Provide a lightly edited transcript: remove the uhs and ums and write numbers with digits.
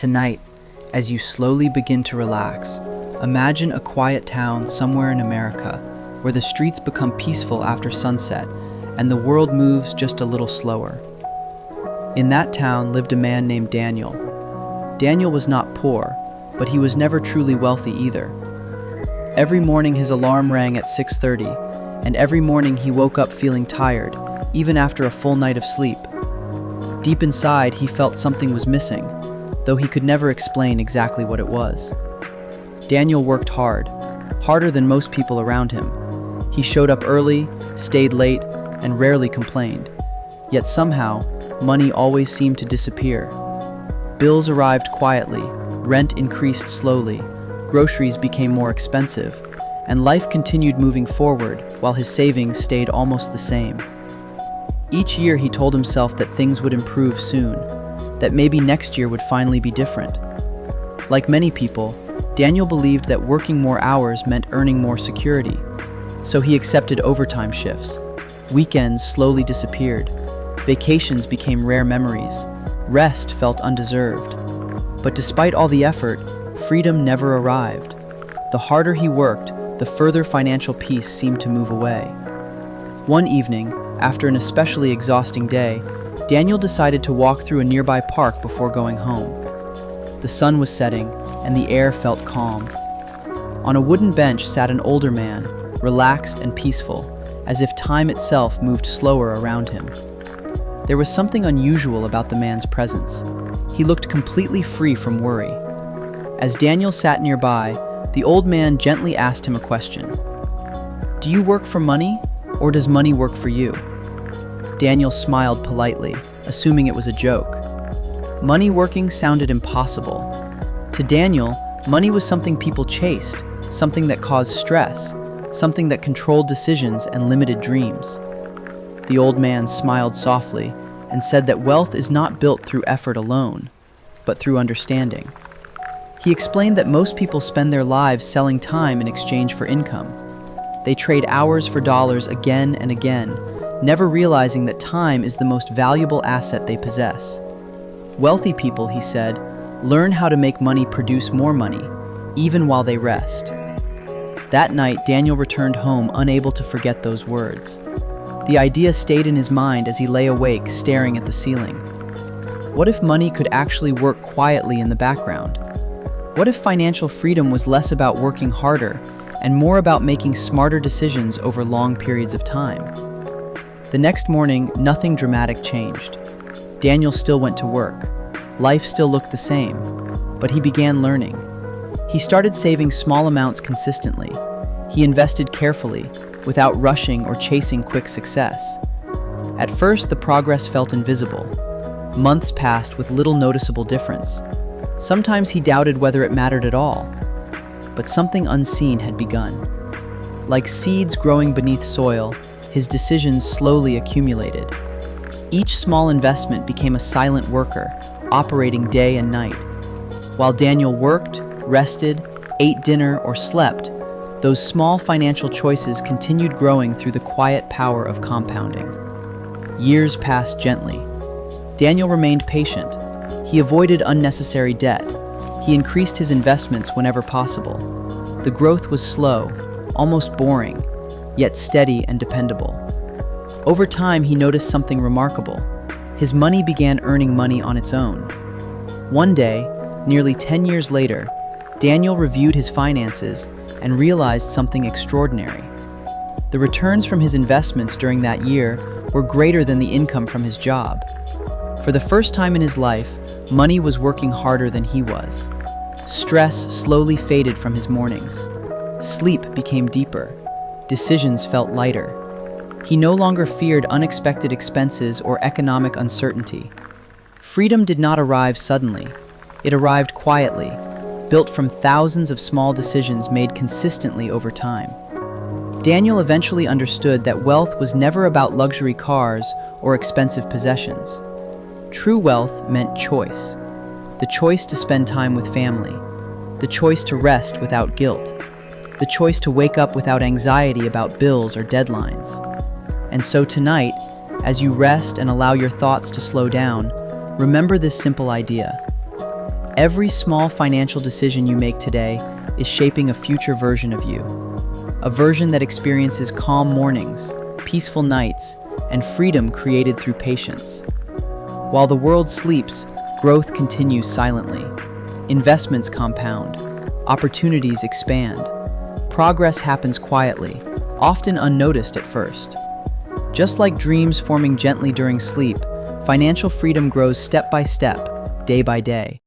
Tonight, as you slowly begin to relax, imagine a quiet town somewhere in America where the streets become peaceful after sunset and the world moves just a little slower. In that town lived a man named Daniel. Daniel was not poor, but he was never truly wealthy either. Every morning his alarm rang at 6:30, and every morning he woke up feeling tired, even after a full night of sleep. Deep inside, he felt something was missing, though he could never explain exactly what it was. Daniel worked hard, harder than most people around him. He showed up early, stayed late, and rarely complained. Yet somehow, money always seemed to disappear. Bills arrived quietly, rent increased slowly, groceries became more expensive, and life continued moving forward while his savings stayed almost the same. Each year he told himself that things would improve soon, that maybe next year would finally be different. Like many people, Daniel believed that working more hours meant earning more security, so he accepted overtime shifts. Weekends slowly disappeared. Vacations became rare memories. Rest felt undeserved. But despite all the effort, freedom never arrived. The harder he worked, the further financial peace seemed to move away. One evening, after an especially exhausting day, Daniel decided to walk through a nearby park before going home. The sun was setting, and the air felt calm. On a wooden bench sat an older man, relaxed and peaceful, as if time itself moved slower around him. There was something unusual about the man's presence. He looked completely free from worry. As Daniel sat nearby, the old man gently asked him a question. "Do you work for money, or does money work for you?" Daniel smiled politely, assuming it was a joke. Money working sounded impossible. To Daniel, money was something people chased, something that caused stress, something that controlled decisions and limited dreams. The old man smiled softly and said that wealth is not built through effort alone, but through understanding. He explained that most people spend their lives selling time in exchange for income. They trade hours for dollars again and again, never realizing that time is the most valuable asset they possess. Wealthy people, he said, learn how to make money produce more money, even while they rest. That night, Daniel returned home unable to forget those words. The idea stayed in his mind as he lay awake, staring at the ceiling. What if money could actually work quietly in the background? What if financial freedom was less about working harder and more about making smarter decisions over long periods of time? The next morning, nothing dramatic changed. Daniel still went to work. Life still looked the same, but he began learning. He started saving small amounts consistently. He invested carefully, without rushing or chasing quick success. At first, the progress felt invisible. Months passed with little noticeable difference. Sometimes he doubted whether it mattered at all. But something unseen had begun. Like seeds growing beneath soil, his decisions slowly accumulated. Each small investment became a silent worker, operating day and night. While Daniel worked, rested, ate dinner, or slept, those small financial choices continued growing through the quiet power of compounding. Years passed gently. Daniel remained patient. He avoided unnecessary debt. He increased his investments whenever possible. The growth was slow, almost boring, yet steady and dependable. Over time, he noticed something remarkable. His money began earning money on its own. One day, nearly 10 years later, Daniel reviewed his finances and realized something extraordinary. The returns from his investments during that year were greater than the income from his job. For the first time in his life, money was working harder than he was. Stress slowly faded from his mornings. Sleep became deeper. Decisions felt lighter. He no longer feared unexpected expenses or economic uncertainty. Freedom did not arrive suddenly. It arrived quietly, built from thousands of small decisions made consistently over time. Daniel eventually understood that wealth was never about luxury cars or expensive possessions. True wealth meant choice. The choice to spend time with family. The choice to rest without guilt. The choice to wake up without anxiety about bills or deadlines. And so tonight, as you rest and allow your thoughts to slow down, remember this simple idea. Every small financial decision you make today is shaping a future version of you. A version that experiences calm mornings, peaceful nights, and freedom created through patience. While the world sleeps, growth continues silently. Investments compound. Opportunities expand. Progress happens quietly, often unnoticed at first. Just like dreams forming gently during sleep, financial freedom grows step by step, day by day.